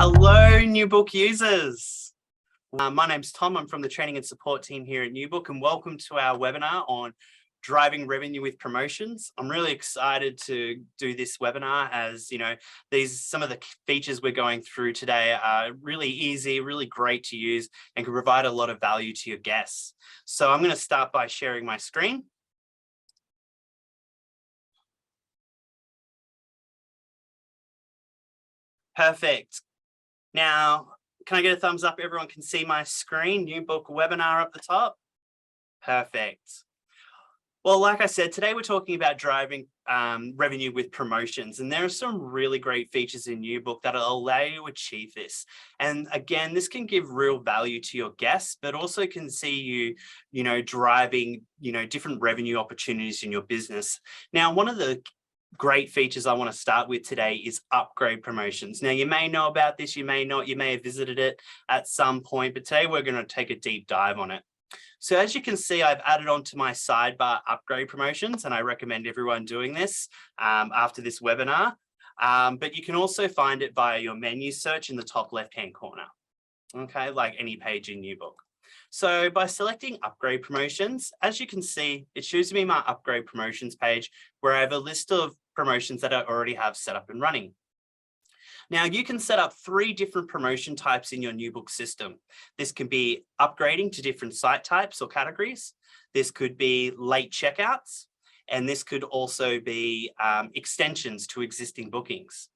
Hello, New Book users. My name's Tom. I'm from the training and support team here at New Book, and welcome to our webinar on driving revenue with promotions. I'm really excited to do this webinar as, some of the features we're going through today are really easy, really great to use, and can provide a lot of value to your guests. So I'm going to start by sharing my screen. Perfect. Now, can I get a thumbs up? Everyone can see my screen, New Book webinar up the top. Perfect. Well, like I said, today we're talking about driving revenue with promotions, and there are some really great features in New Book that will allow you to achieve this. And again, this can give real value to your guests, but also can see you, driving, different revenue opportunities in your business. Now, one of the great features I want to start with today is upgrade promotions. Now, you may know about this, you may not, you may have visited it at some point, but today we're going to take a deep dive on it. So as you can see, I've added onto my sidebar upgrade promotions, and I recommend everyone doing this after this webinar. But you can also find it via your menu search in the top left-hand corner, okay, like any page in New Book. So by selecting upgrade promotions, as you can see, it shows me my upgrade promotions page where I have a list of promotions that I already have set up and running. Now you can set up 3 different promotion types in your New Book system. This can be upgrading to different site types or categories. This could be late checkouts, and this could also be extensions to existing bookings.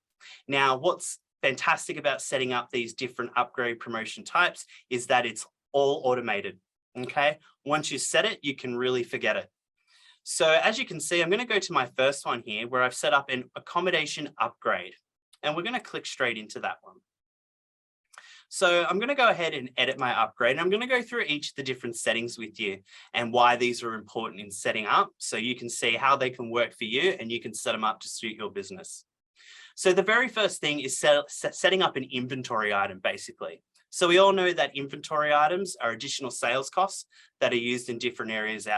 Now, what's fantastic about setting up these different upgrade promotion types is that it's all automated, okay? Once you set it, you can really forget it. So as you can see, I'm going to go to my first one here where I've set up an accommodation upgrade, and we're going to click straight into that one. So I'm going to go ahead and edit my upgrade, and I'm going to go through each of the different settings with you and why these are important in setting up so you can see how they can work for you and you can set them up to suit your business. So the very first thing is setting up an inventory item, basically. So we all know that inventory items are additional sales costs that are used in different areas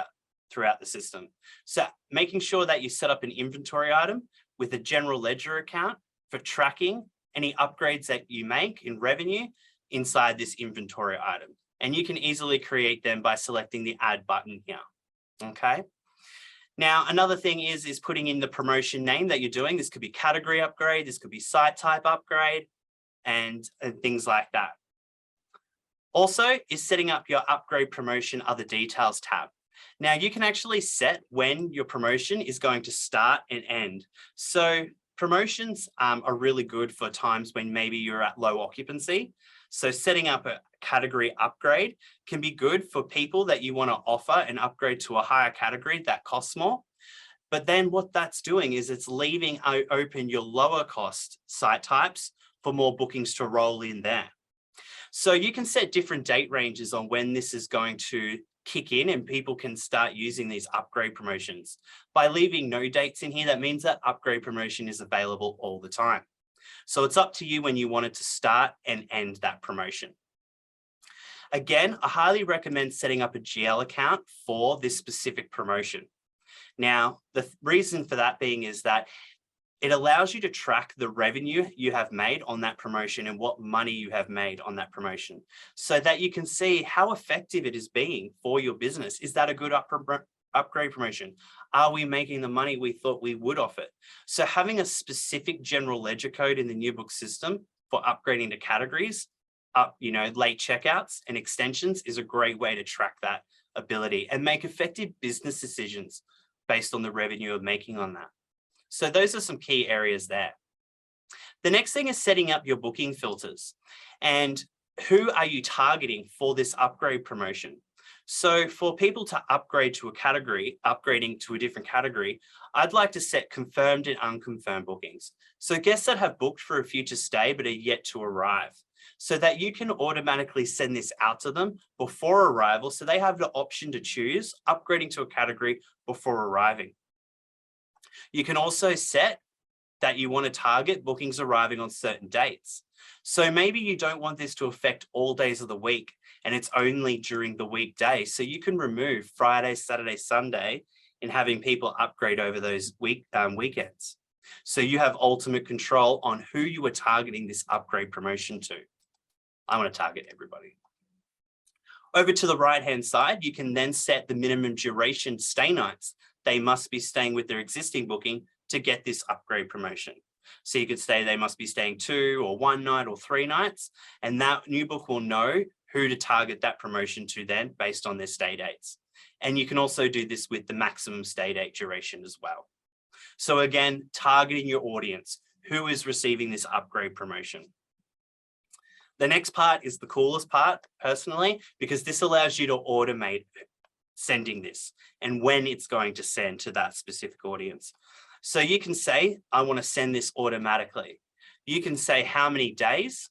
throughout the system. So making sure that you set up an inventory item with a general ledger account for tracking any upgrades that you make in revenue inside this inventory item. And you can easily create them by selecting the add button here, okay? Now, another thing is putting in the promotion name that you're doing. This could be category upgrade, this could be site type upgrade, and things like that. Also is setting up your upgrade promotion other details tab. Now you can actually set when your promotion is going to start and end. So promotions are really good for times when maybe you're at low occupancy. So setting up a category upgrade can be good for people that you want to offer an upgrade to a higher category that costs more. But then what that's doing is it's leaving open your lower cost site types for more bookings to roll in there. So you can set different date ranges on when this is going to kick in and people can start using these upgrade promotions. By leaving no dates in here, that means that upgrade promotion is available all the time. So it's up to you when you want it to start and end that promotion. Again, I highly recommend setting up a GL account for this specific promotion. Now, the reason for that being is that it allows you to track the revenue you have made on that promotion and what money you have made on that promotion so that you can see how effective it is being for your business. Is that a good upgrade promotion? Are we making the money we thought we would off it? So having a specific general ledger code in the New Book system for upgrading to categories, late checkouts and extensions is a great way to track that ability and make effective business decisions based on the revenue you're making on that. So those are some key areas there. The next thing is setting up your booking filters and who are you targeting for this upgrade promotion? So for people to upgrade to a category, upgrading to a different category, I'd like to set confirmed and unconfirmed bookings. So guests that have booked for a future stay but are yet to arrive, so that you can automatically send this out to them before arrival so they have the option to choose upgrading to a category before arriving. You can also set that you want to target bookings arriving on certain dates. So maybe you don't want this to affect all days of the week and it's only during the weekday. So you can remove Friday, Saturday, Sunday in having people upgrade over those weekends. So you have ultimate control on who you are targeting this upgrade promotion to. I want to target everybody. Over to the right-hand side, you can then set the minimum duration stay nights they must be staying with their existing booking to get this upgrade promotion. So you could say they must be staying 2 or 1 night or 3 nights, and that new book will know who to target that promotion to then based on their stay dates. And you can also do this with the maximum stay date duration as well. So again, targeting your audience, who is receiving this upgrade promotion. The next part is the coolest part, personally, because this allows you to automate sending this and when it's going to send to that specific audience. So you can say, I want to send this automatically. You can say how many days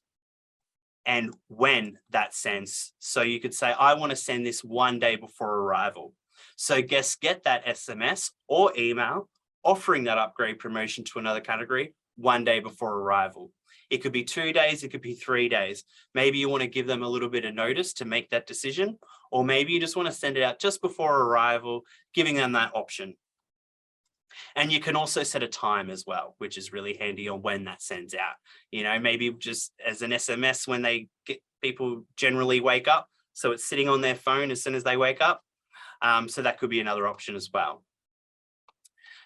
and when that sends. So you could say, I want to send this 1 day before arrival. So guests get that SMS or email offering that upgrade promotion to another category 1 day before arrival. It could be 2 days, it could be 3 days. Maybe you want to give them a little bit of notice to make that decision, or maybe you just want to send it out just before arrival, giving them that option. And you can also set a time as well, which is really handy on when that sends out. You know, maybe just as an SMS when they get, people generally wake up. So it's sitting on their phone as soon as they wake up. So that could be another option as well.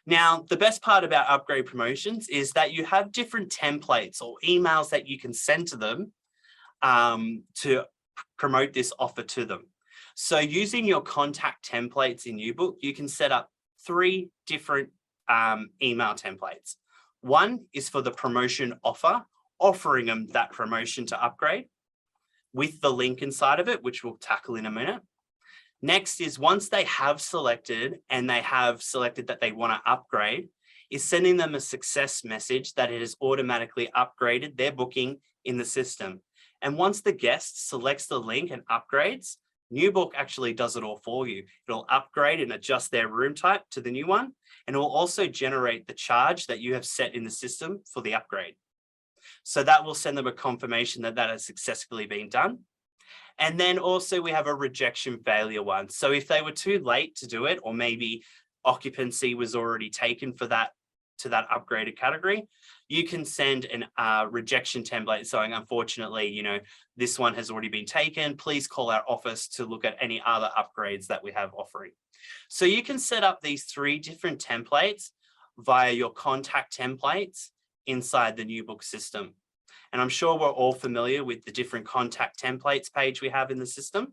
Now, the best part about upgrade promotions is that you have different templates or emails that you can send to them to promote this offer to them. So using your contact templates in UBook, you can set up 3 different email templates. One is for the promotion offer, offering them that promotion to upgrade with the link inside of it, which we'll tackle in a minute. Next is once they have selected and they have selected that they want to upgrade, is sending them a success message that it has automatically upgraded their booking in the system. And once the guest selects the link and upgrades, NewBook actually does it all for you. It'll upgrade and adjust their room type to the new one, and it will also generate the charge that you have set in the system for the upgrade. So that will send them a confirmation that that has successfully been done. And then also we have a rejection failure one. So if they were too late to do it, or maybe occupancy was already taken for that to that upgraded category, you can send a rejection template saying, unfortunately, you know, this one has already been taken. Please call our office to look at any other upgrades that we have offering. So you can set up these 3 different templates via your contact templates inside the NewBook system. And I'm sure we're all familiar with the different contact templates page we have in the system.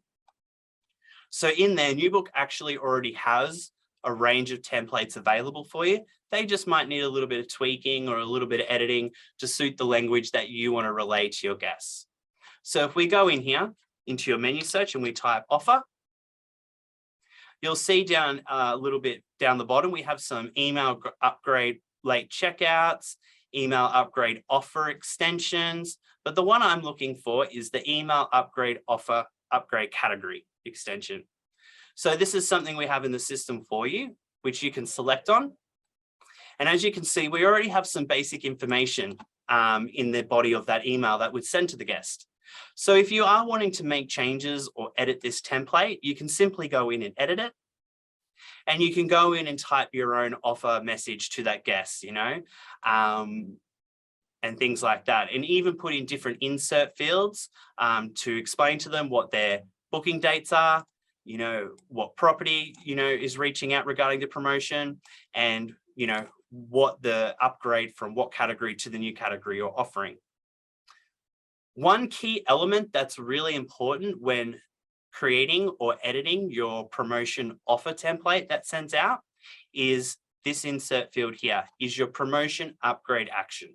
So in there, NewBook actually already has a range of templates available for you. They just might need a little bit of tweaking or a little bit of editing to suit the language that you want to relay to your guests. So if we go in here into your menu search and we type offer, you'll see down a little bit down the bottom, we have some email upgrade late checkouts, email upgrade offer extensions, but the one I'm looking for is the email upgrade offer upgrade category extension. So this is something we have in the system for you, which you can select on. And as you can see, we already have some basic information in the body of that email that would send to the guest. So if you are wanting to make changes or edit this template, you can simply go in and edit it. And you can go in and type your own offer message to that guest, you know, and things like that. And even put in different insert fields to explain to them what their booking dates are, you know, what property, you know, is reaching out regarding the promotion, and, you know, what the upgrade from what category to the new category you're offering. One key element that's really important when creating or editing your promotion offer template that sends out is this insert field here, is your promotion upgrade action.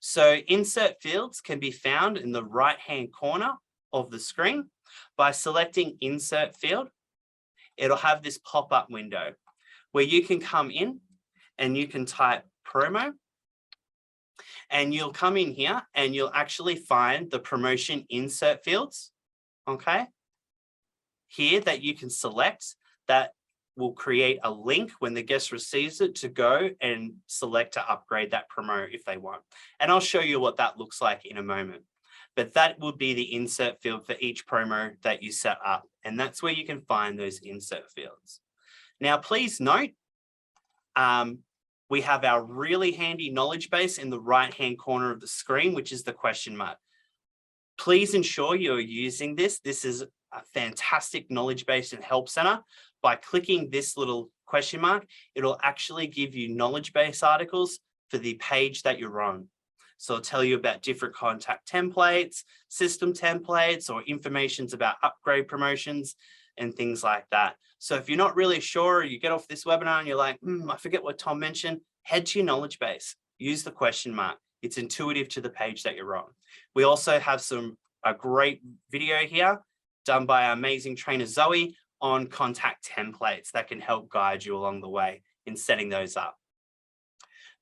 So insert fields can be found in the right-hand corner of the screen. By selecting insert field, it'll have this pop-up window where you can come in and you can type promo, and you'll come in here and you'll actually find the promotion insert fields, okay? Here that you can select that will create a link when the guest receives it to go and select to upgrade that promo if they want. And I'll show you what that looks like in a moment. But that would be the insert field for each promo that you set up. And that's where you can find those insert fields. Now, please note, we have our really handy knowledge base in the right-hand corner of the screen, which is the question mark. Please ensure you're using this. This is a fantastic knowledge base and help center. By clicking this little question mark, it'll actually give you knowledge base articles for the page that you're on. So it'll tell you about different contact templates, system templates, or informations about upgrade promotions and things like that. So if you're not really sure, you get off this webinar and you're like, I forget what Tom mentioned, head to your knowledge base, use the question mark. It's intuitive to the page that you're on. We also have a great video here done by our amazing trainer, Zoe, on contact templates that can help guide you along the way in setting those up.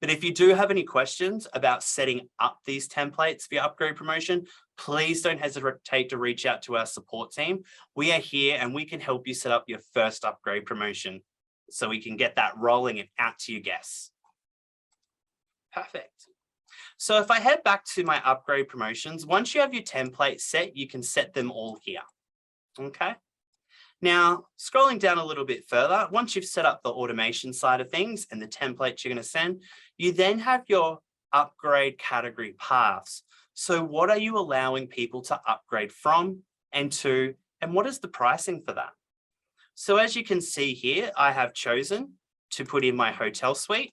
But if you do have any questions about setting up these templates for your upgrade promotion, please don't hesitate to reach out to our support team. We are here and we can help you set up your first upgrade promotion so we can get that rolling and out to your guests. Perfect. So if I head back to my upgrade promotions, once you have your templates set, you can set them all here. Okay. Now, scrolling down a little bit further, once you've set up the automation side of things and the templates you're going to send, you then have your upgrade category paths. So what are you allowing people to upgrade from and to, and what is the pricing for that? So as you can see here, I have chosen to put in my hotel suite.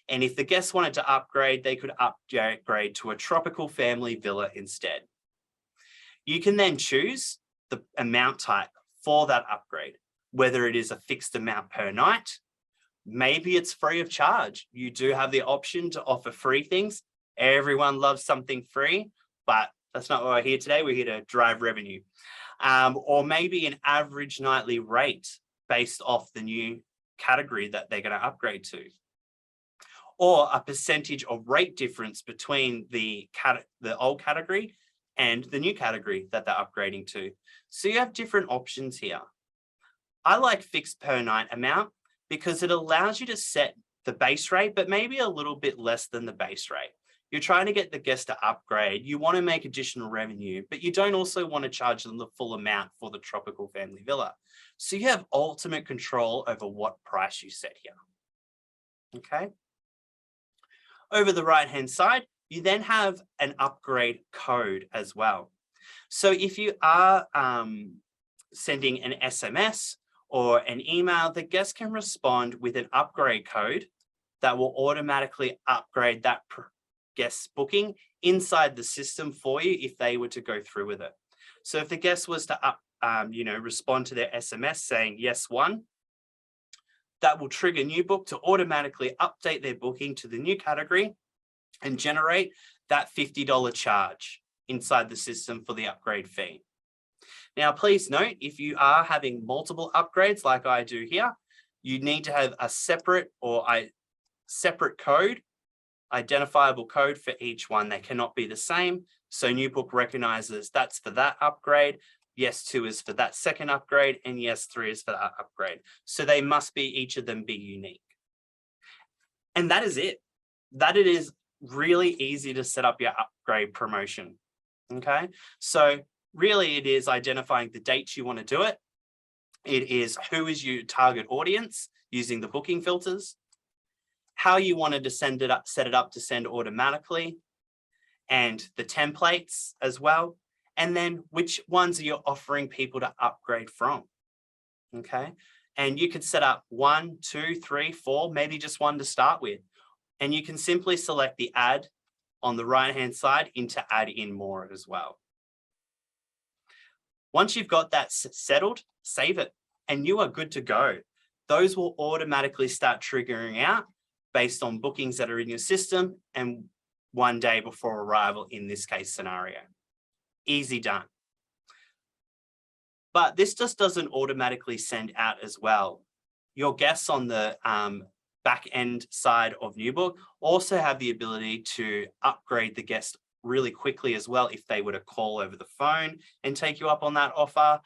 And if the guests wanted to upgrade, they could upgrade to a tropical family villa instead. You can then choose the amount type for that upgrade, whether it is a fixed amount per night, maybe it's free of charge. You do have the option to offer free things. Everyone loves something free, but that's not why we're here today. We're here to drive revenue. Or maybe an average nightly rate based off the new category that they're going to upgrade to. Or a percentage of rate difference between the old category and the new category that they're upgrading to. So you have different options here. I like fixed per night amount because it allows you to set the base rate, but maybe a little bit less than the base rate. You're trying to get the guest to upgrade. You want to make additional revenue, but you don't also want to charge them the full amount for the tropical family villa. So you have ultimate control over what price you set here. Okay. Over the right-hand side, you then have an upgrade code as well. So if you are sending an SMS or an email, the guest can respond with an upgrade code that will automatically upgrade that guest's booking inside the system for you if they were to go through with it. So if the guest was to respond to their SMS saying yes one, that will trigger NewBook to automatically update their booking to the new category and generate that $50 charge inside the system for the upgrade fee. Now, please note, if you are having multiple upgrades like I do here, you need to have a separate code, identifiable code for each one. They cannot be the same. So NewBook recognizes that's for that upgrade. Yes 2 is for that second upgrade, and yes 3 is for that upgrade. So they must be, each of them be unique. And that is it. That it is really easy to set up your upgrade promotion. Okay, so really it is identifying the dates you want to do it. It is who is your target audience using the booking filters, how you wanted to set it up to send automatically, and the templates as well. And then which ones are you offering people to upgrade from? Okay, and you could set up 1, 2, 3, 4, maybe just one to start with. And you can simply select the add on the right-hand side into add in more as well. Once you've got that settled, save it, and you are good to go. Those will automatically start triggering out based on bookings that are in your system and one day before arrival in this case scenario. Easy done. But this just doesn't automatically send out as well. Your guests on the back end side of NewBook also have the ability to upgrade the guest really quickly as well if they were to call over the phone and take you up on that offer,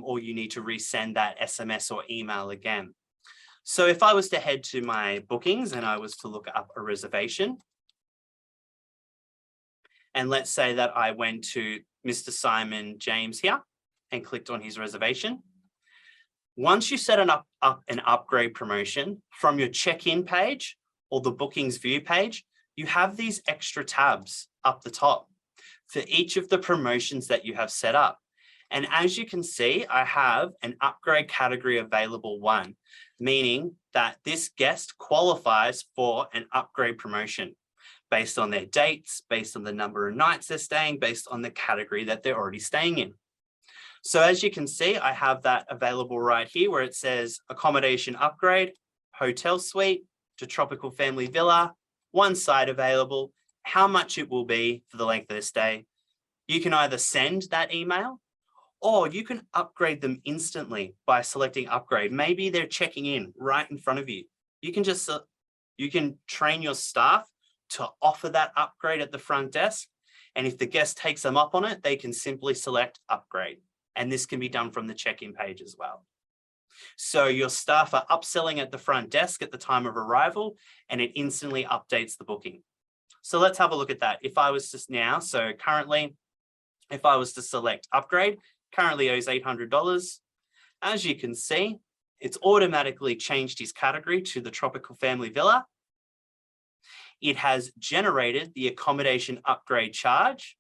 or you need to resend that SMS or email again. So if I was to head to my bookings and I was to look up a reservation, and let's say that I went to Mr. Simon James here and clicked on his reservation. Once you set up an upgrade promotion from your check-in page or the bookings view page, you have these extra tabs up the top for each of the promotions that you have set up. And as you can see, I have an upgrade category available 1, meaning that this guest qualifies for an upgrade promotion based on their dates, based on the number of nights they're staying, based on the category that they're already staying in. So as you can see, I have that available right here where it says accommodation upgrade, hotel suite to tropical family villa, 1 site available, how much it will be for the length of their stay. You can either send that email or you can upgrade them instantly by selecting upgrade. Maybe they're checking in right in front of you. You can train your staff to offer that upgrade at the front desk. And if the guest takes them up on it, they can simply select upgrade. And this can be done from the check-in page as well. So your staff are upselling at the front desk at the time of arrival, and it instantly updates the booking. So let's have a look at that. If I was just now, so currently, if I was to select upgrade, currently owes $800. As you can see, it's automatically changed his category to the tropical family villa. It has generated the accommodation upgrade charge.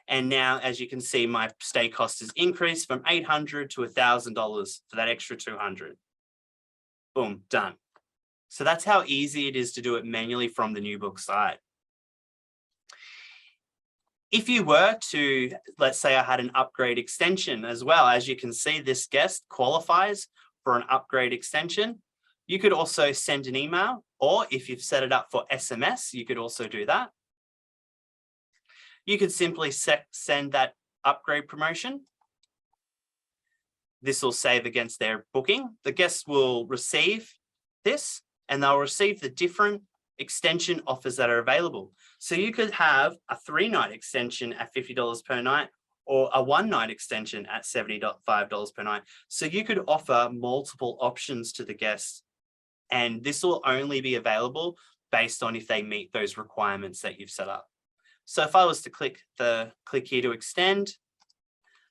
And now, as you can see, my stay cost has increased from $800 to $1,000 for that extra $200. Boom, done. So that's how easy it is to do it manually from the NewBook site. If you were to, let's say I had an upgrade extension as well, as you can see, this guest qualifies for an upgrade extension. You could also send an email, or if you've set it up for SMS, you could also do that. You could simply send that upgrade promotion. This will save against their booking. The guests will receive this and they'll receive the different extension offers that are available. So you could have a 3-night extension at $50 per night or a 1-night extension at $75 per night. So you could offer multiple options to the guests, and this will only be available based on if they meet those requirements that you've set up. So if I was to click here to extend,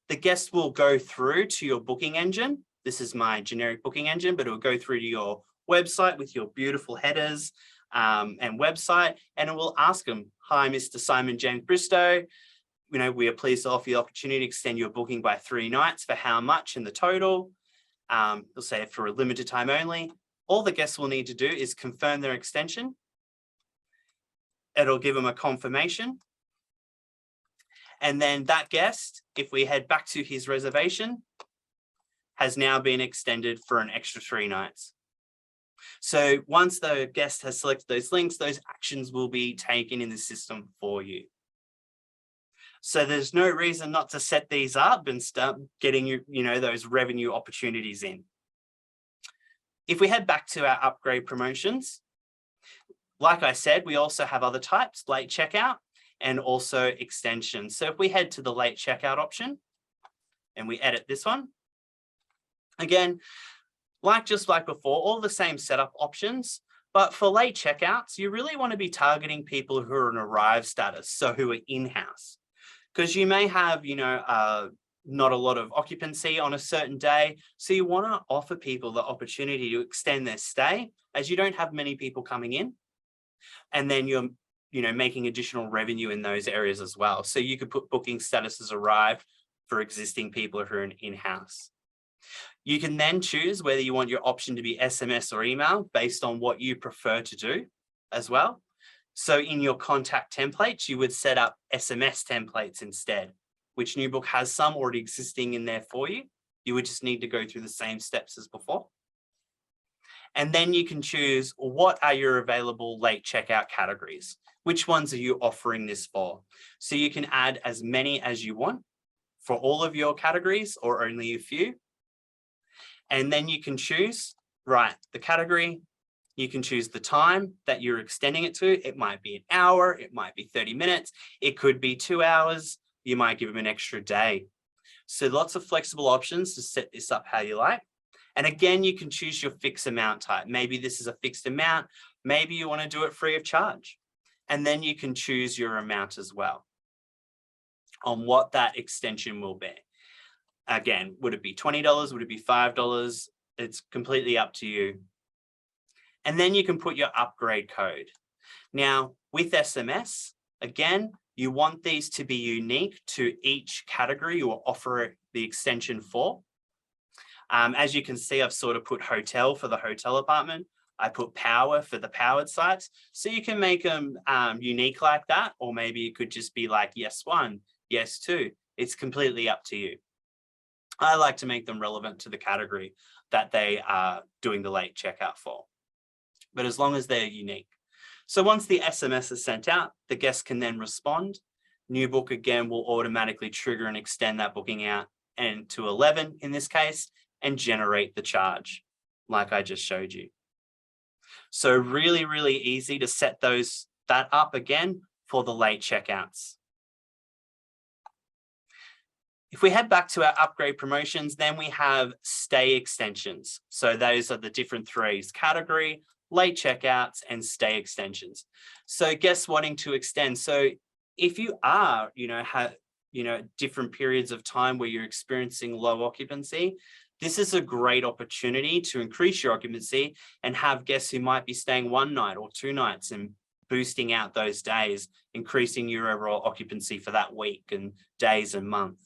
the guest will go through to your booking engine. This is my generic booking engine, but it will go through to your website with your beautiful headers and website, and it will ask them, "Hi, Mr. Simon James Bristow. We are pleased to offer you the opportunity to extend your booking by 3 nights for how much in the total?" It'll say for a limited time only. All the guests will need to do is confirm their extension. It'll give them a confirmation. And then that guest, if we head back to his reservation, has now been extended for an extra 3 nights. So once the guest has selected those links, those actions will be taken in the system for you. So there's no reason not to set these up and start getting those revenue opportunities in. If we head back to our upgrade promotions, like I said, we also have other types, late checkout and also extensions. So if we head to the late checkout option and we edit this one, again, just like before, all the same setup options, but for late checkouts, you really want to be targeting people who are in arrive status, so who are in-house, because you may have, not a lot of occupancy on a certain day. So you want to offer people the opportunity to extend their stay as you don't have many people coming in. And then you're, making additional revenue in those areas as well. So you could put booking status as arrived for existing people who are in-house. You can then choose whether you want your option to be SMS or email based on what you prefer to do as well. So in your contact templates, you would set up SMS templates instead, which NewBook has some already existing in there for you. You would just need to go through the same steps as before. And then you can choose what are your available late checkout categories. Which ones are you offering this for? So you can add as many as you want for all of your categories or only a few. And then you can choose, the category. You can choose the time that you're extending it to. It might be an hour, it might be 30 minutes, it could be 2 hours. You might give them an extra day. So lots of flexible options to set this up how you like. And again, you can choose your fixed amount type. Maybe this is a fixed amount. Maybe you want to do it free of charge. And then you can choose your amount as well on what that extension will be. Again, would it be $20? Would it be $5? It's completely up to you. And then you can put your upgrade code. Now, with SMS, again, you want these to be unique to each category you will offer the extension for. As you can see, I've sort of put hotel for the hotel apartment. I put power for the powered sites. So you can make them unique like that, or maybe it could just be like yes 1, yes 2. It's completely up to you. I like to make them relevant to the category that they are doing the late checkout for, but as long as they're unique. So once the SMS is sent out, the guest can then respond. New book again will automatically trigger and extend that booking out and to 11 in this case, and generate the charge like I just showed you. So really, really easy to set that up again for the late checkouts. If we head back to our upgrade promotions, then we have stay extensions. So those are the different threes: category, late checkouts, and stay extensions. So guests wanting to extend. So if you are, have, different periods of time where you're experiencing low occupancy, this is a great opportunity to increase your occupancy and have guests who might be staying 1 night or 2 nights and boosting out those days, increasing your overall occupancy for that week and days and month.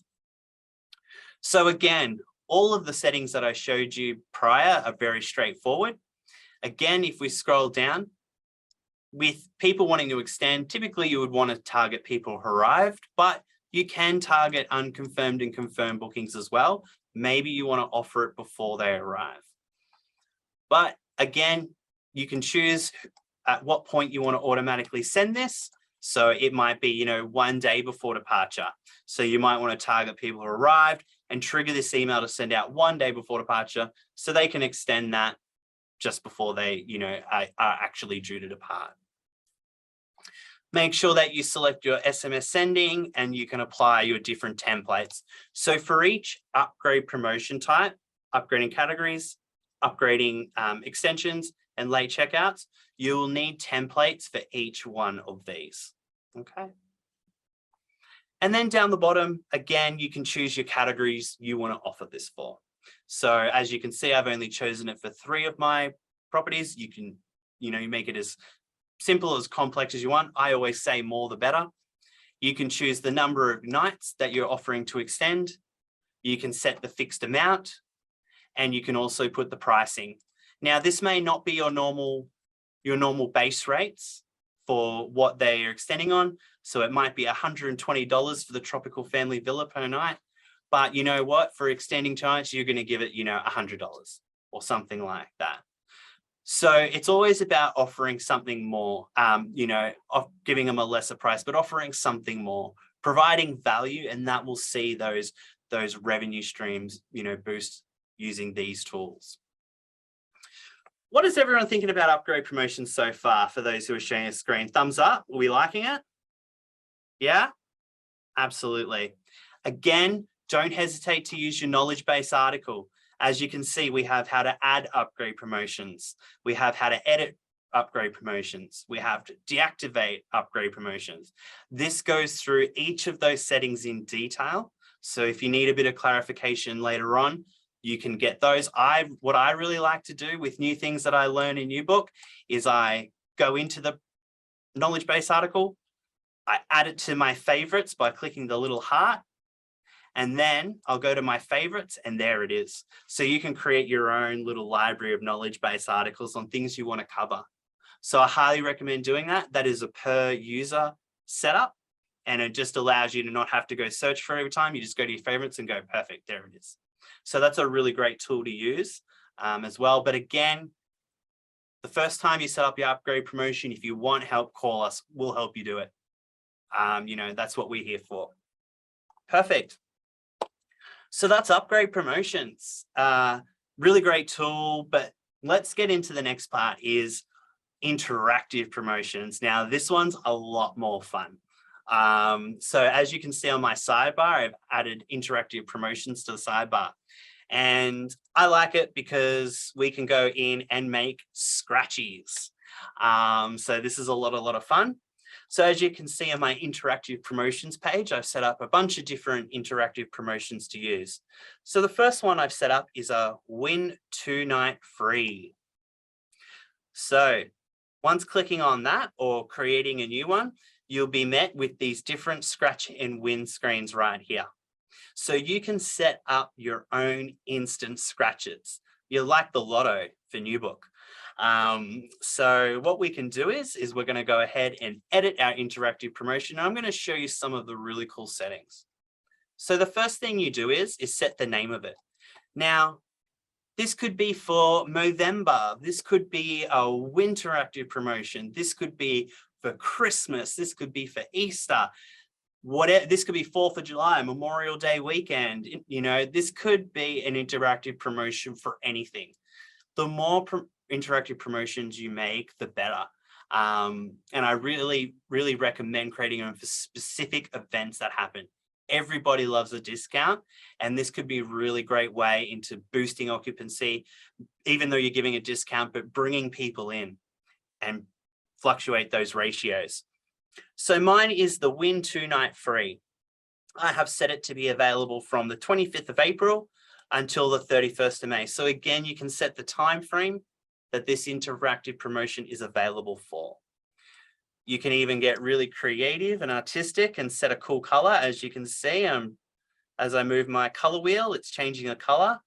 So again, all of the settings that I showed you prior are very straightforward. Again, if we scroll down, with people wanting to extend, typically you would want to target people who arrived, but you can target unconfirmed and confirmed bookings as well. Maybe you want to offer it before they arrive. But again, you can choose at what point you want to automatically send this. So it might be, 1 day before departure. So you might want to target people who arrived and trigger this email to send out 1 day before departure so they can extend that just before they, are actually due to depart. Make sure that you select your SMS sending and you can apply your different templates. So for each upgrade promotion type, upgrading categories, upgrading extensions, and late checkouts, you will need templates for each one of these, okay? And then down the bottom, again, you can choose your categories you want to offer this for. So as you can see, I've only chosen it for 3 of my properties. You can, you make it as simple as complex as you want. I always say more the better. You can choose the number of nights that you're offering to extend. You can set the fixed amount, and you can also put the pricing. Now, this may not be your normal base rates for what they are extending on. So it might be $120 for the tropical family villa per night. But you know what? For extending 2 nights, you're going to give it, $100 or something like that. So it's always about offering something more, giving them a lesser price, but offering something more, providing value, and that will see those revenue streams, boost using these tools. What is everyone thinking about upgrade promotions so far? For those who are sharing a screen, thumbs up. Are we liking it? Yeah, absolutely. Again, don't hesitate to use your knowledge base article. As you can see, we have how to add upgrade promotions. We have how to edit upgrade promotions. We have to deactivate upgrade promotions. This goes through each of those settings in detail. So if you need a bit of clarification later on, you can get those. What I really like to do with new things that I learn in UBook is I go into the knowledge base article, I add it to my favorites by clicking the little heart, and then I'll go to my favorites and there it is. So you can create your own little library of knowledge base articles on things you want to cover. So I highly recommend doing that. That is a per user setup, and it just allows you to not have to go search for every time. You just go to your favorites and go, perfect, there it is. So that's a really great tool to use as well. But again, the first time you set up your upgrade promotion, if you want help, call us. We'll help you do it. That's what we're here for. Perfect. So that's upgrade promotions. Really great tool, but let's get into the next part is interactive promotions. Now, this one's a lot more fun. So as you can see on my sidebar, I've added interactive promotions to the sidebar. And I like it because we can go in and make scratchies. So this is a lot of fun. So as you can see on my interactive promotions page, I've set up a bunch of different interactive promotions to use. So the first one I've set up is a win 2 night free. So once clicking on that or creating a new one, you'll be met with these different scratch and win screens right here. So you can set up your own instant scratches. You're like the lotto for NewBook. So what we can do is we're going to go ahead and edit our interactive promotion. I'm going to show you some of the really cool settings. So the first thing you do is set the name of it. Now, this could be for Movember. This could be a winteractive promotion. This could be for Christmas. This could be for Easter. Whatever, this could be 4th of July, Memorial Day weekend. You know, this could be an interactive promotion for anything. The more interactive promotions you make, the better. And I really, really recommend creating them for specific events that happen. Everybody loves a discount, and this could be a really great way into boosting occupancy, even though you're giving a discount, but bringing people in and fluctuate those ratios. So mine is the Win 2-night free. I have set it to be available from the 25th of April until the 31st of May. So again, you can set the time frame that this interactive promotion is available for. You can even get really creative and artistic and set a cool color. As you can see, as I move my color wheel, it's changing the color.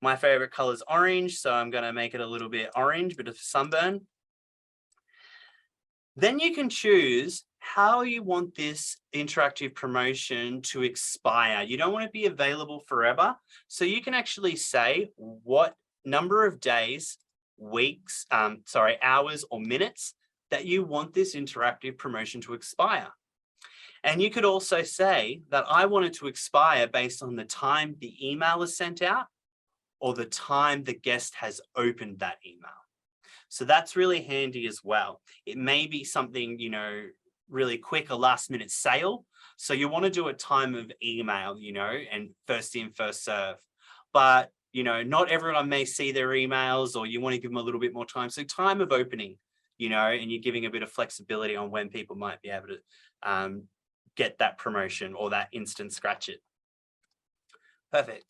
My favorite color is orange, so I'm going to make it a little bit orange, bit of sunburn. Then you can choose how you want this interactive promotion to expire. You don't want to be available forever. So you can actually say what number of days, weeks, hours or minutes that you want this interactive promotion to expire. And you could also say that I want it to expire based on the time the email is sent out or the time the guest has opened that email. So that's really handy as well. It may be something, you know, really quick, a last minute sale. So you want to do a time of email, you know, and first in, first serve. But, you know, not everyone may see their emails, or you want to give them a little bit more time. So time of opening, you know, and you're giving a bit of flexibility on when people might be able to get that promotion or that instant scratch it. Perfect.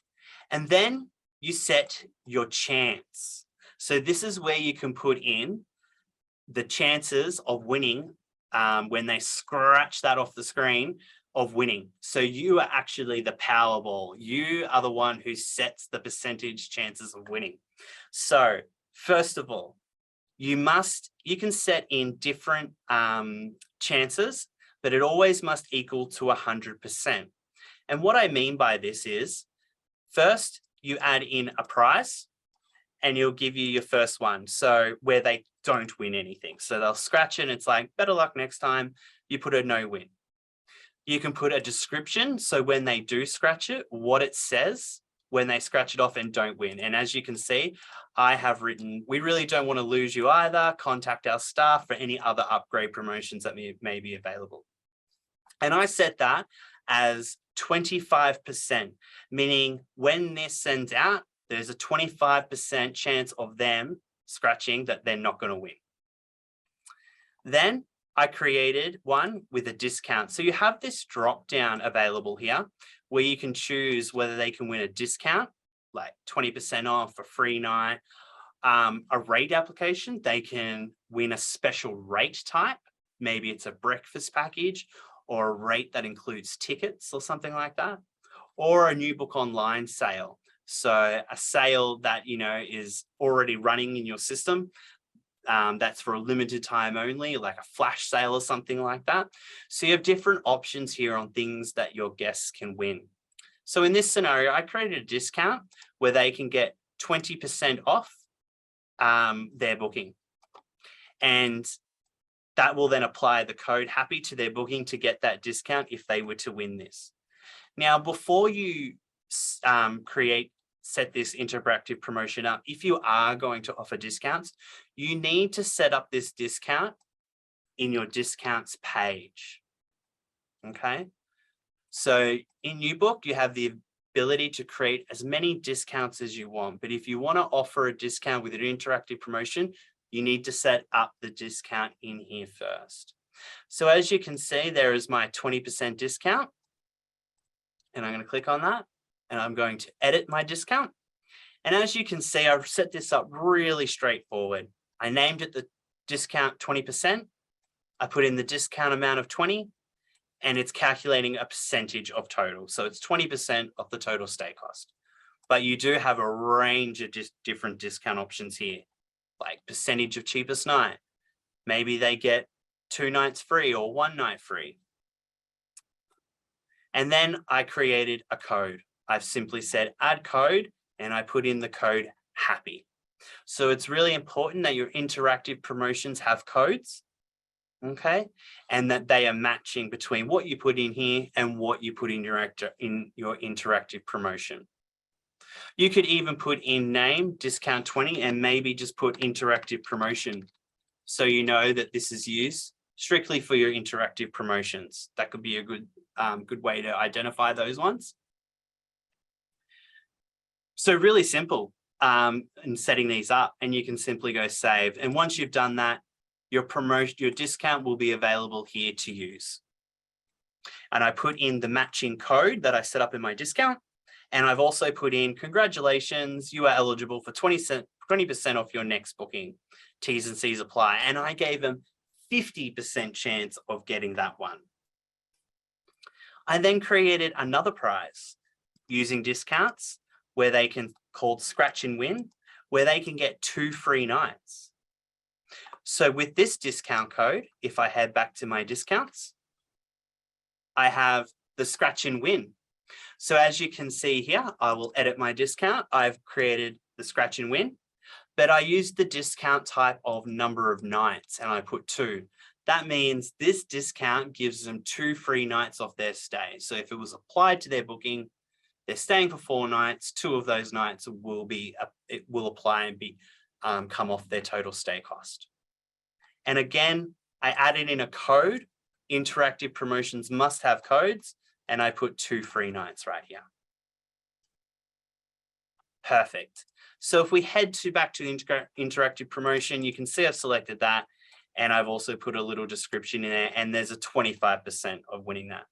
And then you set your chance. So this is where you can put in the chances of winning when they scratch that off the screen of winning. So you are actually the Powerball. You are the one who sets the percentage chances of winning. So first of all, you can set in different chances, but it always must equal to 100%. And what I mean by this is, first you add in a prize, and it'll give you your first one. So where they don't win anything. So they'll scratch it and it's like, better luck next time. You put a no win. You can put a description. So when they do scratch it, what it says when they scratch it off and don't win. And as you can see, I have written, we really don't want to lose you either. Contact our staff for any other upgrade promotions that may be available. And I set that as 25%, meaning when this sends out, there's a 25% chance of them scratching that they're not going to win. Then I created one with a discount. So you have this drop down available here where you can choose whether they can win a discount, like 20% off, a free night, a rate application. They can win a special rate type. Maybe it's a breakfast package or a rate that includes tickets or something like that, or a NewBook online sale. So a sale that, you know, is already running in your system, that's for a limited time only, like a flash sale or something like that. So you have different options here on things that your guests can win. So in this scenario, I created a discount where they can get 20% off their booking. And that will then apply the code HAPPY to their booking to get that discount if they were to win this. Now, before you set this interactive promotion up, if you are going to offer discounts, you need to set up this discount in your discounts page. Okay. So in NewBook, you have the ability to create as many discounts as you want. But if you want to offer a discount with an interactive promotion, you need to set up the discount in here first. So as you can see, there is my 20% discount. And I'm going to click on that. And I'm going to edit my discount. And as you can see, I've set this up really straightforward. I named it the discount 20%. I put in the discount amount of 20, and it's calculating a percentage of total. So it's 20% of the total stay cost. But you do have a range of different discount options here, like percentage of cheapest night. Maybe they get 2 nights free or 1 night free. And then I created a code. I've simply said add code, and I put in the code HAPPY. So it's really important that your interactive promotions have codes, okay? And that they are matching between what you put in here and what you put in your interactive promotion. You could even put in name, discount 20, and maybe just put interactive promotion. So you know that this is used strictly for your interactive promotions. That could be a good way to identify those ones. So really simple in setting these up, and you can simply go save. And once you've done that, your discount will be available here to use. And I put in the matching code that I set up in my discount. And I've also put in, congratulations, you are eligible for 20% off your next booking. T's and C's apply. And I gave them 50% chance of getting that one. I then created another prize using discounts where they can, called Scratch and Win, where they can get 2 free nights. So with this discount code, if I head back to my discounts, I have the Scratch and Win. So as you can see here, I will edit my discount. I've created the Scratch and Win, but I used the discount type of number of nights, and I put 2. That means this discount gives them 2 free nights off their stay. So if it was applied to their booking, they're staying for 4 nights, 2 of those nights it will apply and be come off their total stay cost. And again, I added in a code. Interactive promotions must have codes, and I put 2 free nights right here. Perfect. So if we head back to interactive promotion, you can see I've selected that, and I've also put a little description in there, and there's a 25% of winning that.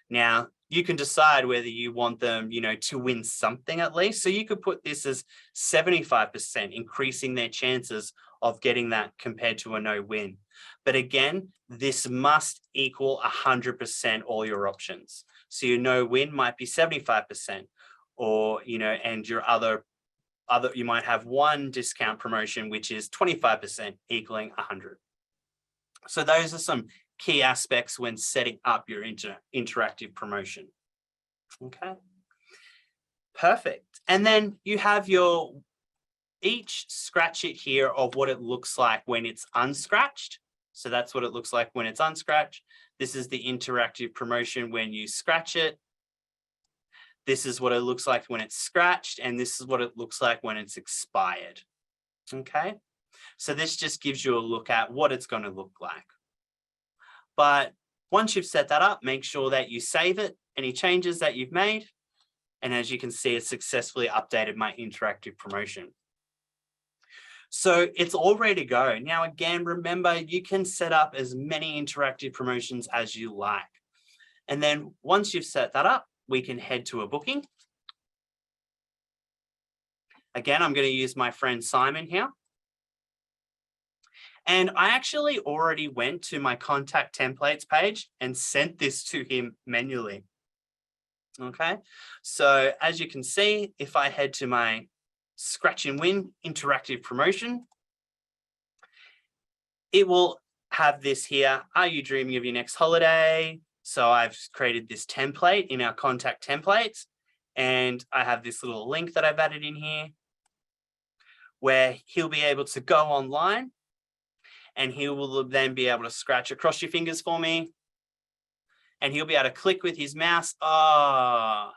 Now, you can decide whether you want them, to win something at least. So you could put this as 75%, increasing their chances of getting that compared to a no win. But again, this must equal 100% all your options. So your no win might be 75%, or, and your other, you might have one discount promotion, which is 25% equaling 100. So those are some key aspects when setting up your interactive promotion. Okay, perfect. And then you have each scratch it here of what it looks like when it's unscratched. So that's what it looks like when it's unscratched. This is the interactive promotion when you scratch it. This is what it looks like when it's scratched, and this is what it looks like when it's expired. Okay, so this just gives you a look at what it's going to look like. But once you've set that up, make sure that you save it, any changes that you've made. And as you can see, it's successfully updated my interactive promotion. So it's all ready to go. Now, again, remember, you can set up as many interactive promotions as you like. And then once you've set that up, we can head to a booking. Again, I'm going to use my friend Simon here. And I actually already went to my contact templates page and sent this to him manually. Okay, so as you can see, if I head to my Scratch and Win interactive promotion, it will have this here. Are you dreaming of your next holiday? So I've created this template in our contact templates, and I have this little link that I've added in here where he'll be able to go online, and he will then be able to scratch across your fingers for me. And he'll be able to click with his mouse. Oh,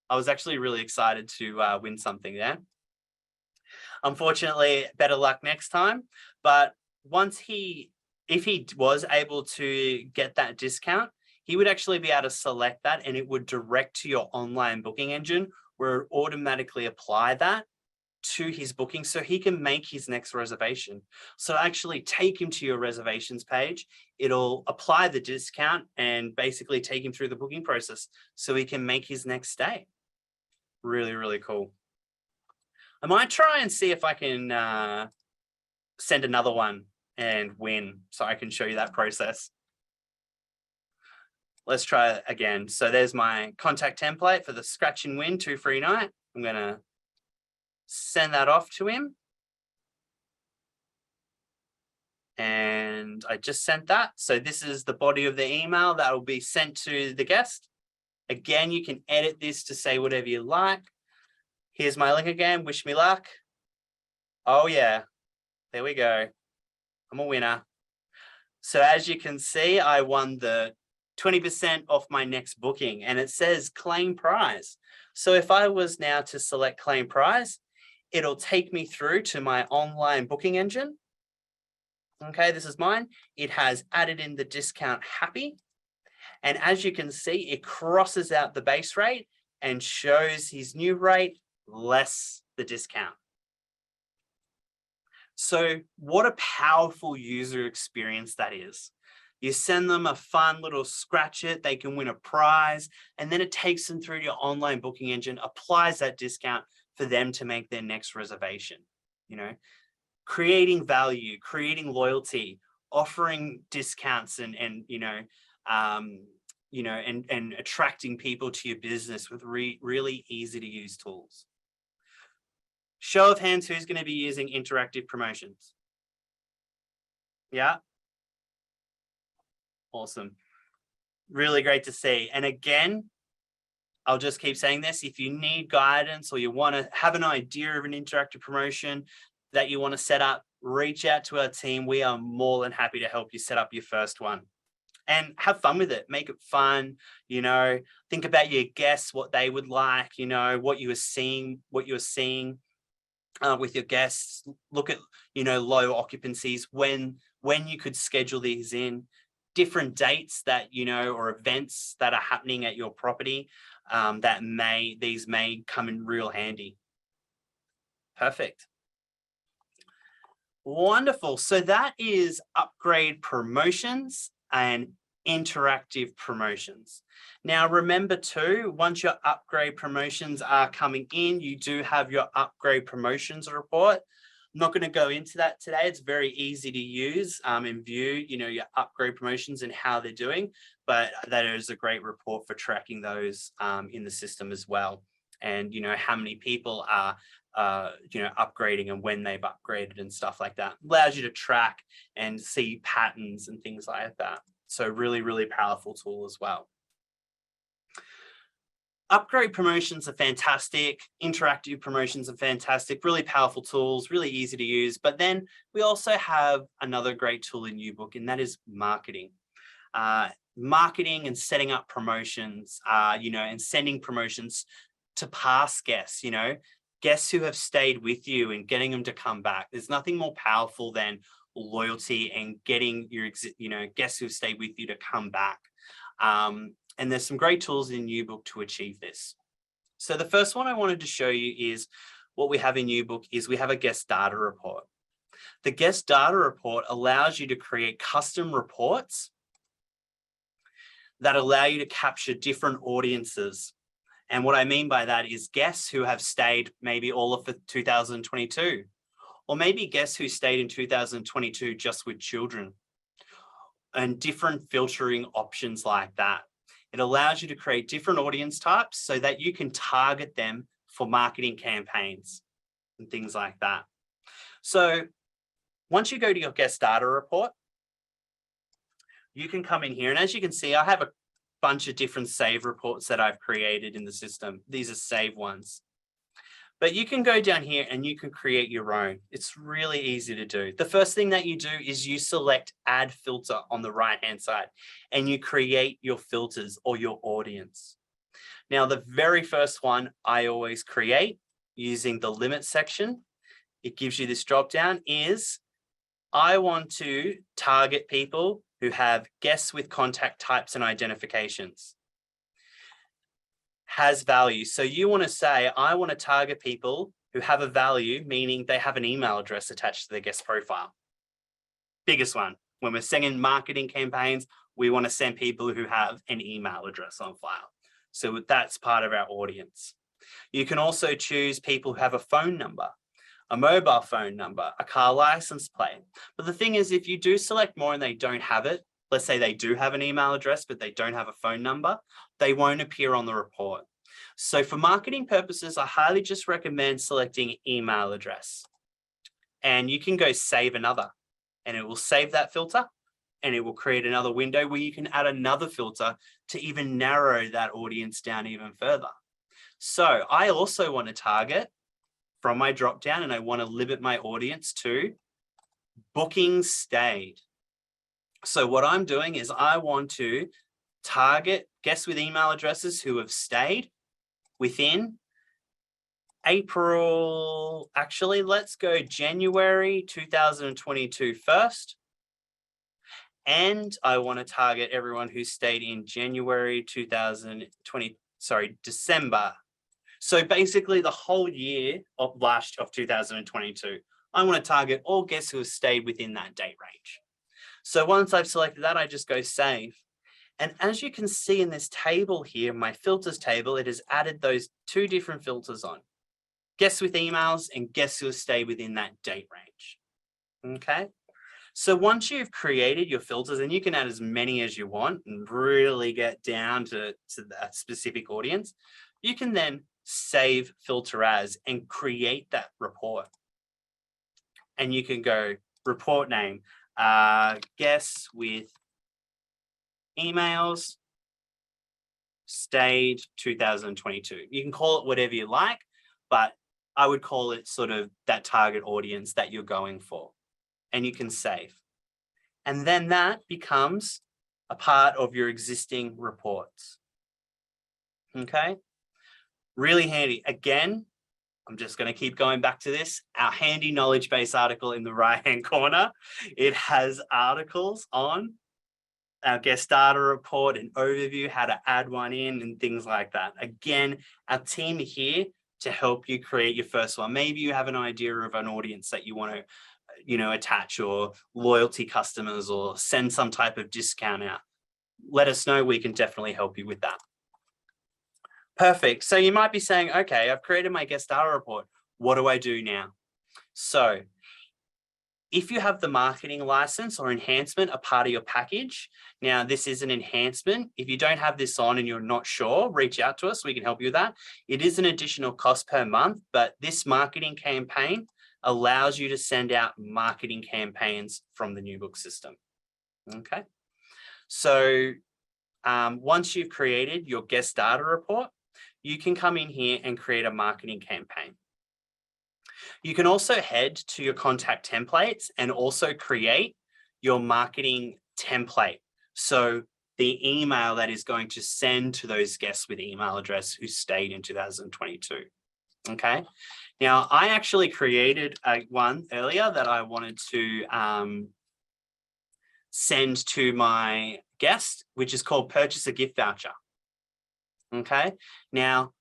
I was actually really excited to win something there. Unfortunately, better luck next time. But if he was able to get that discount, he would actually be able to select that, and it would direct to your online booking engine where it automatically apply that to his booking so he can make his next reservation. So actually take him to your reservations page. It'll apply the discount and basically take him through the booking process so he can make his next stay. Really, really cool. I might try and see if I can send another one and win so I can show you that process. Let's try it again. So there's my contact template for the scratch and win 2 free night. I'm going to send that off to him. And I just sent that. So this is the body of the email that will be sent to the guest. Again, you can edit this to say whatever you like. Here's my link again. Wish me luck. Oh yeah, there we go. I'm a winner. So as you can see, I won the 20% off my next booking, and it says claim prize. So if I was now to select claim prize, it'll take me through to my online booking engine. Okay, this is mine. It has added in the discount happy. And as you can see, it crosses out the base rate and shows his new rate less the discount. So what a powerful user experience that is. You send them a fun little scratch it, they can win a prize, and then it takes them through your online booking engine, applies that discount for them to make their next reservation. You know, creating value, creating loyalty, offering discounts and attracting people to your business with really easy to use tools. Show of hands, who's going to be using interactive promotions? Yeah. Awesome. Really great to see. And again, I'll just keep saying this. If you need guidance or you want to have an idea of an interactive promotion that you want to set up, reach out to our team. We are more than happy to help you set up your first one. And have fun with it. Make it fun, you know, think about your guests, what they would like, you know, what you're seeing with your guests. Look at, you know, low occupancies, when you could schedule these in, different dates that, you know, or events that are happening at your property these may come in real handy. Perfect. Wonderful. So that is upgrade promotions and interactive promotions. Now, remember too, once your upgrade promotions are coming in, you do have your upgrade promotions report. I'm not going to go into that today. It's very easy to use and view, you know, your upgrade promotions and how they're doing, but that is a great report for tracking those in the system as well. And, you know, how many people are upgrading and when they've upgraded and stuff like that. Allows you to track and see patterns and things like that. So really powerful tool as well. Upgrade promotions are fantastic. Interactive promotions are fantastic. Really powerful tools, really easy to use. But then we also have another great tool in UBook, and that is marketing. Marketing and setting up promotions, and sending promotions to past guests, you know, guests who have stayed with you and getting them to come back. There's nothing more powerful than loyalty and getting your, guests who've stayed with you to come back. And there's some great tools in UBook to achieve this. So the first one I wanted to show you is what we have in UBook is we have a guest data report. The guest data report allows you to create custom reports that allow you to capture different audiences. And what I mean by that is guests who have stayed maybe all of 2022, or maybe guests who stayed in 2022 just with children, and different filtering options like that. It allows you to create different audience types so that you can target them for marketing campaigns and things like that. So once you go to your guest data report, you can come in here. And as you can see, I have a bunch of different save reports that I've created in the system. These are save ones. But you can go down here and you can create your own. It's really easy to do. The first thing that you do is you select add filter on the right-hand side and you create your filters or your audience. Now, the very first one I always create using the limit section, it gives you this drop down, is I want to target people who have guests with contact types and identifications. Has value. So you want to say, I want to target people who have a value, meaning they have an email address attached to their guest profile. Biggest one. When we're sending marketing campaigns, we want to send people who have an email address on file. So that's part of our audience. You can also choose people who have a phone number, a mobile phone number, a car license plate. But the thing is, if you do select more and they don't have it, let's say they do have an email address, but they don't have a phone number, they won't appear on the report. So for marketing purposes, I highly just recommend selecting email address. And you can go save another, and it will save that filter, and it will create another window where you can add another filter to even narrow that audience down even further. So I also want to target from my drop down, and I want to limit my audience to bookings stayed. So what I'm doing is I want to target guests with email addresses who have stayed within April, actually, let's go January 2022 first. And I want to target everyone who stayed in January 2020, December. So basically the whole year of 2022, I want to target all guests who have stayed within that date range. So once I've selected that, I just go save. And as you can see in this table here, my filters table, it has added those two different filters on. Guests with emails and guests who have stayed within that date range. Okay. So once you've created your filters, and you can add as many as you want and really get down to that specific audience, you can then save filter as and create that report. And you can go report name, guests with emails, stayed 2022. You can call it whatever you like, but I would call it sort of that target audience that you're going for. And you can save. And then that becomes a part of your existing reports. Okay. Really handy. Again, I'm just going to keep going back to this. Our handy knowledge base article in the right-hand corner, it has articles on our guest data report, an overview, how to add one in and things like that. Again, our team are here to help you create your first one. Maybe you have an idea of an audience that you want to, attach, or loyalty customers, or send some type of discount out. Let us know. We can definitely help you with that. Perfect. So you might be saying, okay, I've created my guest data report. What do I do now? So if you have the marketing license or enhancement a part of your package, now this is an enhancement. If you don't have this on and you're not sure, reach out to us. We can help you with that. It is an additional cost per month, but this marketing campaign allows you to send out marketing campaigns from the NewBook system. Okay. So once you've created your guest data report, you can come in here and create a marketing campaign. You can also head to your contact templates and also create your marketing template. So the email that is going to send to those guests with email address who stayed in 2022. Okay. Now, I actually created one earlier that I wanted to send to my guest, which is called Purchase a Gift Voucher. Okay. Now,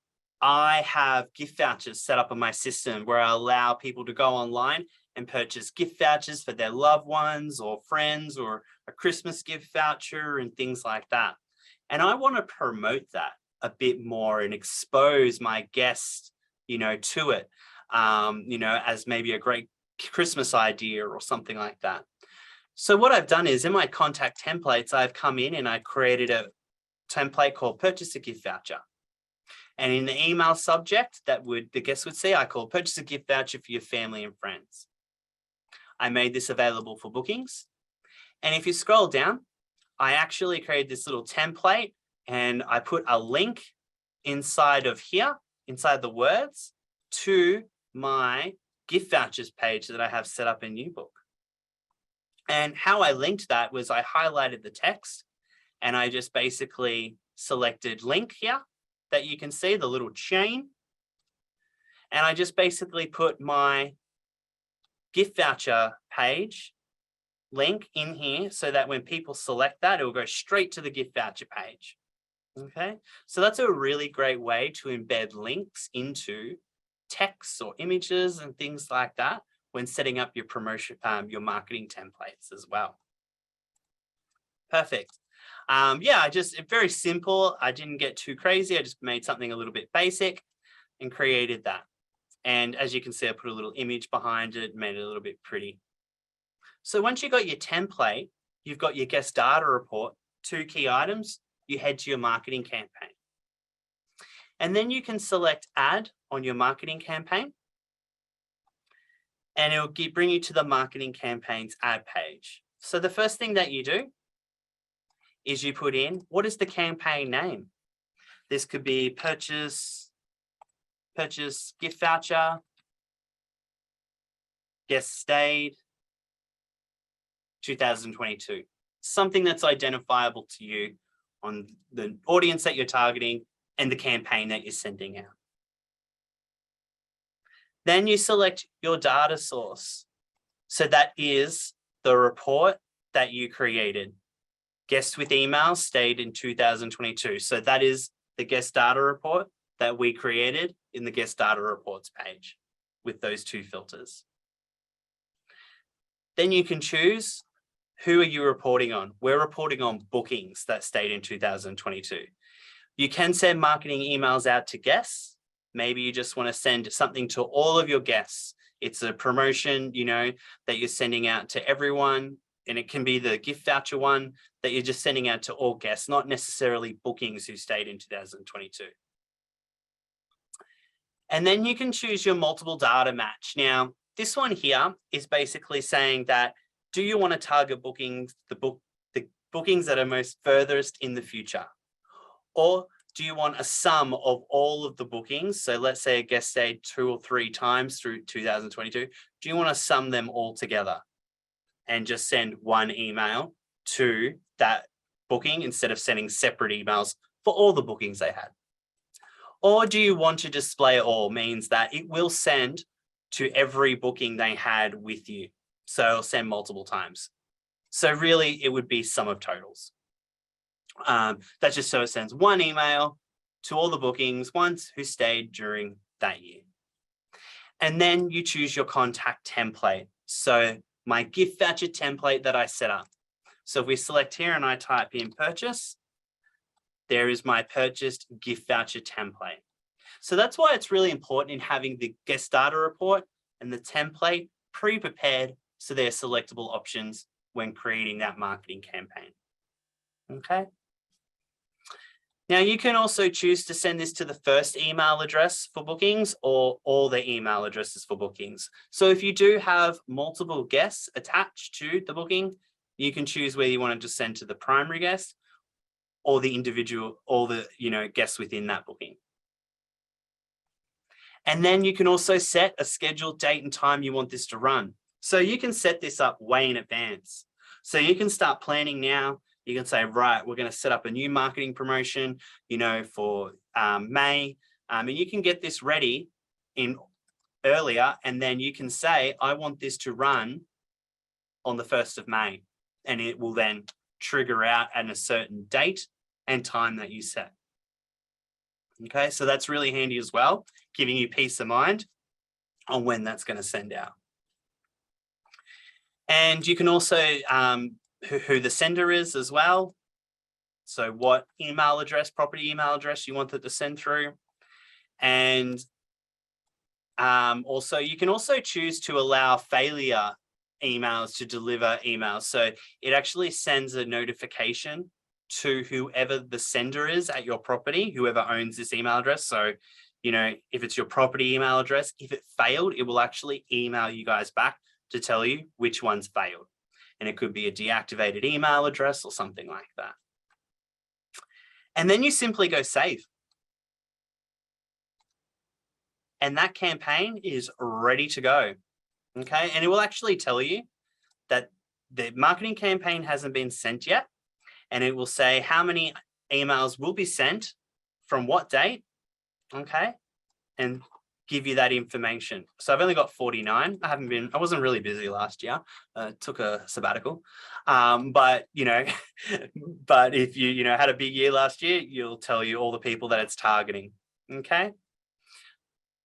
I have gift vouchers set up on my system where I allow people to go online and purchase gift vouchers for their loved ones or friends, or a Christmas gift voucher and things like that. And I want to promote that a bit more and expose my guests, to it, as maybe a great Christmas idea or something like that. So what I've done is in my contact templates, I've come in and I created a template called Purchase a Gift Voucher. And in the email subject the guest would see, I call Purchase a Gift Voucher for your family and friends. I made this available for bookings. And if you scroll down, I actually created this little template and I put a link inside of here, inside the words, to my gift vouchers page that I have set up in NewBook. And how I linked that was I highlighted the text and I just basically selected link here that you can see, the little chain. And I just basically put my gift voucher page link in here so that when people select that, it will go straight to the gift voucher page. Okay, so that's a really great way to embed links into texts or images and things like that when setting up your promotion, your marketing templates as well. Perfect. Yeah, very simple. I didn't get too crazy. I just made something a little bit basic. and created that. And as you can see, I put a little image behind it, made it a little bit pretty. So once you got your template, you've got your guest data report, 2 key items, you head to your marketing campaign. And then you can select add on your marketing campaign. And it'll bring you to the marketing campaign's ad page. So the first thing that you do is you put in, what is the campaign name? This could be purchase gift voucher, guest stayed, 2022. Something that's identifiable to you on the audience that you're targeting and the campaign that you're sending out. Then you select your data source. So that is the report that you created. Guests with emails stayed in 2022. So that is the guest data report that we created in the guest data reports page with those 2 filters. Then you can choose, who are you reporting on? We're reporting on bookings that stayed in 2022. You can send marketing emails out to guests. Maybe you just want to send something to all of your guests. It's a promotion, that you're sending out to everyone. And it can be the gift voucher one that you're just sending out to all guests, not necessarily bookings who stayed in 2022. And then you can choose your multiple data match. Now, this one here is basically saying that, do you want to target bookings, the bookings that are most furthest in the future? Or do you want a sum of all of the bookings? So let's say a guest stayed 2 or 3 times through 2022. Do you want to sum them all together and just send one email to that booking instead of sending separate emails for all the bookings they had? Or do you want to display all? Means that it will send to every booking they had with you. So it'll send multiple times. So really it would be sum of totals. That's just so it sends one email to all the bookings once who stayed during that year. And then you choose your contact template. So my gift voucher template that I set up. So if we select here and I type in purchase, there is my purchased gift voucher template. So that's why it's really important in having the guest data report and the template pre-prepared so they're selectable options when creating that marketing campaign. Okay. Now you can also choose to send this to the first email address for bookings or all the email addresses for bookings. So if you do have multiple guests attached to the booking, you can choose whether you want to just send to the primary guest or the individual, all the guests within that booking. And then you can also set a scheduled date and time you want this to run. So you can set this up way in advance. So you can start planning now. You can say, right, we're going to set up a new marketing promotion, for May. And you can get this ready in earlier. And then you can say, I want this to run on the 1st of May. And it will then trigger out at a certain date and time that you set. Okay, so that's really handy as well, giving you peace of mind on when that's going to send out. And you can also who the sender is as well. So what email address, property email address you want it to send through. And also you can also choose to allow failure emails to deliver emails. So it actually sends a notification to whoever the sender is at your property, whoever owns this email address. So, if it's your property email address, if it failed, it will actually email you guys back to tell you which one's failed. And it could be a deactivated email address or something like that. And then you simply go save. And that campaign is ready to go. Okay, and it will actually tell you that the marketing campaign hasn't been sent yet. And it will say how many emails will be sent from what date, okay, and give you that information. So I've only got 49. I wasn't really busy last year. Took a sabbatical, but but if you had a big year last year, you'll tell you all the people that it's targeting. Okay.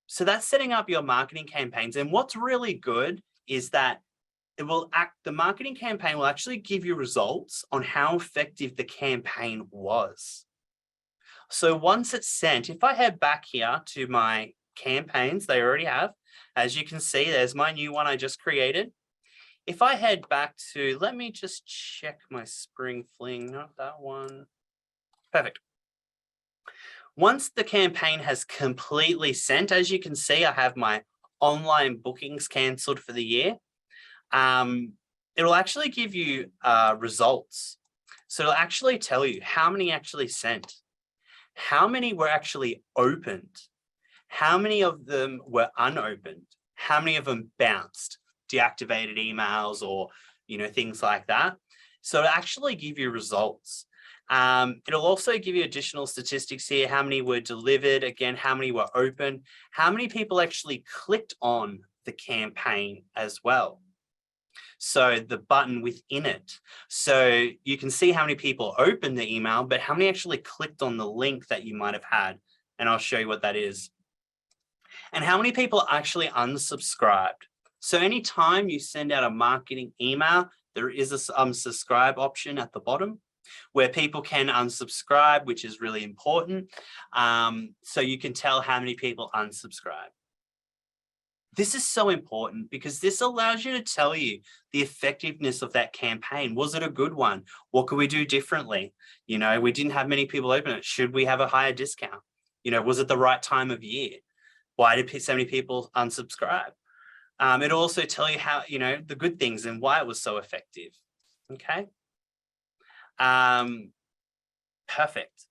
So that's setting up your marketing campaigns. And what's really good is that the marketing campaign will actually give you results on how effective the campaign was. So once it's sent, if I head back here to my campaigns they already have. As you can see, there's my new one I just created. If I head back to, let me just check my Spring Fling, not that one. Perfect. Once the campaign has completely sent, as you can see, I have my online bookings cancelled for the year. It'll actually give you results. So it'll actually tell you how many actually sent, how many were actually opened, how many of them were unopened, how many of them bounced, deactivated emails, or things like that. So it'll actually give you results. It'll also give you additional statistics here, how many were delivered, again, how many were open, how many people actually clicked on the campaign as well. So the button within it. So you can see how many people opened the email, but how many actually clicked on the link that you might have had. And I'll show you what that is. And how many people actually unsubscribed. So anytime you send out a marketing email, there is a unsubscribe option at the bottom where people can unsubscribe, which is really important. So you can tell how many people unsubscribe. This is so important because this allows you to tell you the effectiveness of that campaign. Was it a good one? What could we do differently? We didn't have many people open it. Should we have a higher discount? Was it the right time of year? Why did so many people unsubscribe? It'll also tell you how, the good things and why it was so effective. Okay. Perfect.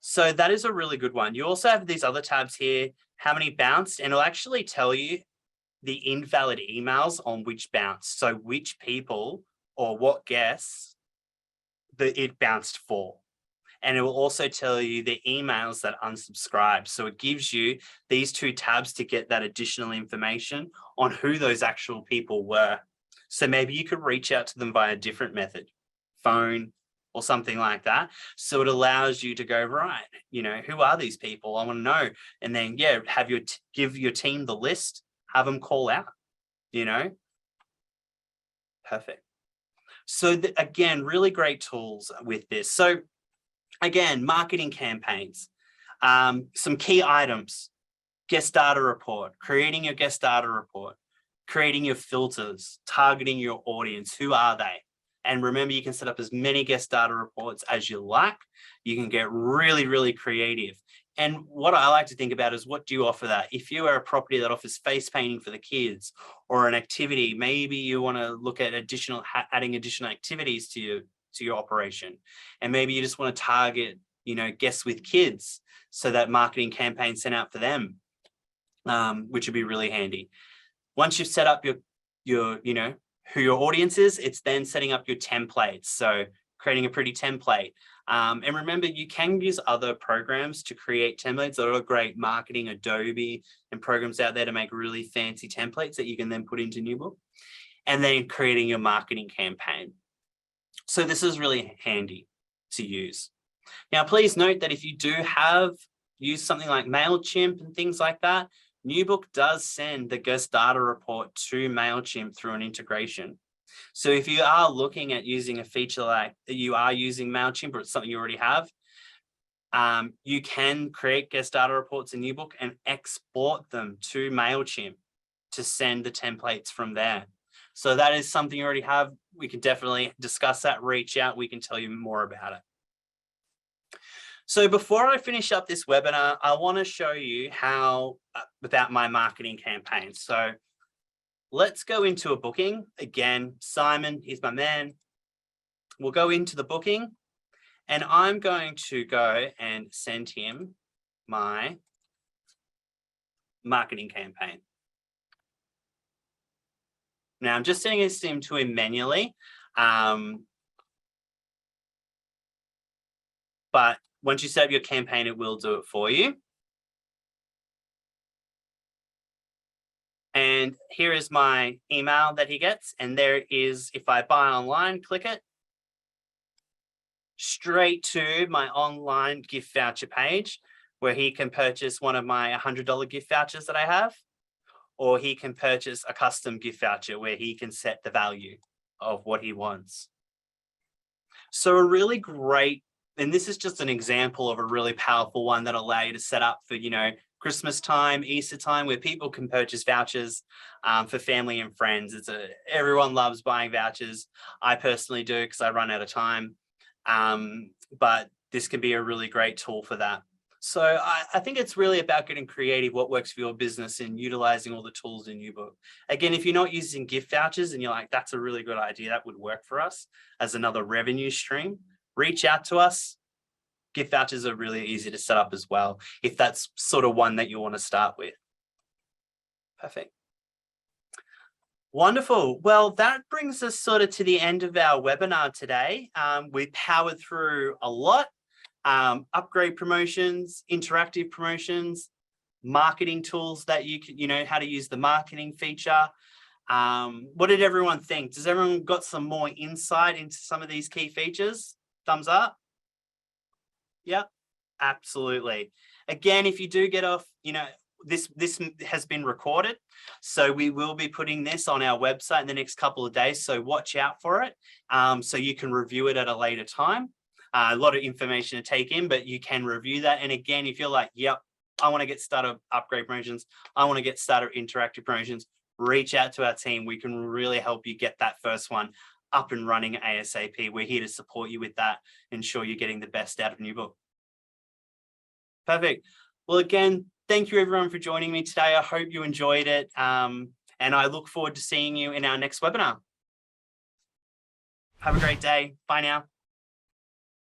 So that is a really good one. You also have these other tabs here, how many bounced, and it'll actually tell you the invalid emails on which bounced. So which people or what guests that it bounced for. And it will also tell you the emails that unsubscribed. So it gives you these two tabs to get that additional information on who those actual people were. So maybe you could reach out to them via a different method, phone or something like that. So it allows you to go, right, who are these people? I want to know. And then, have give your team the list, have them call out, Perfect. So again, really great tools with this. So again, marketing campaigns, some key items, guest data report, creating your guest data report, creating your filters, targeting your audience. Who are they? And remember, you can set up as many guest data reports as you like. You can get really, really creative. And what I like to think about is, what do you offer that? If you are a property that offers face painting for the kids or an activity, maybe you want to look at adding additional activities to your operation. And maybe you just want to target, guests with kids, so that marketing campaign sent out for them, which would be really handy. Once you've set up your who your audience is, it's then setting up your templates. So creating a pretty template. And remember, you can use other programs to create templates. There are great marketing, Adobe, and programs out there to make really fancy templates that you can then put into NewBook. And then creating your marketing campaign. So this is really handy to use. Now, please note that if you do have used something like MailChimp and things like that, NewBook does send the guest data report to MailChimp through an integration. So if you are looking at using a feature like that, you are using MailChimp, or it's something you already have, you can create guest data reports in NewBook and export them to MailChimp to send the templates from there. So that is something you already have. We can definitely discuss that, reach out, we can tell you more about it. So before I finish up this webinar, I want to show you how about my marketing campaign. So let's go into a booking. Again, Simon, he's my man. We'll go into the booking and I'm going to go and send him my marketing campaign. Now I'm just sending this to him manually. But once you set up your campaign, it will do it for you. And here is my email that he gets. And there is, if I buy online, click it, straight to my online gift voucher page where he can purchase one of my $100 gift vouchers that I have, or he can purchase a custom gift voucher where he can set the value of what he wants. So a really great, and this is just an example of a really powerful one that allow you to set up for, Christmas time, Easter time, where people can purchase vouchers for family and friends. Everyone loves buying vouchers. I personally do because I run out of time. But this can be a really great tool for that. So I think it's really about getting creative, what works for your business and utilizing all the tools in UBook. Again, if you're not using gift vouchers and you're like, that's a really good idea, that would work for us as another revenue stream, reach out to us. Gift vouchers are really easy to set up as well, if that's sort of one that you want to start with. Perfect. Wonderful. Well, that brings us sort of to the end of our webinar today. We powered through a lot. Upgrade promotions, interactive promotions, marketing tools that you can, how to use the marketing feature. What did everyone think? Does everyone got some more insight into some of these key features? Thumbs up. Yeah, absolutely. Again, if you do get off, this has been recorded, so we will be putting this on our website in the next couple of days, so watch out for it, so you can review it at a later time. A lot of information to take in, but you can review that. And again, if you're like, yep, I want to get started upgrade promotions, I want to get started interactive promotions, reach out to our team. We can really help you get that first one up and running ASAP. We're here to support you with that, ensure you're getting the best out of UBook. Perfect. Well, again, thank you everyone for joining me today. I hope you enjoyed it. And I look forward to seeing you in our next webinar. Have a great day. Bye now.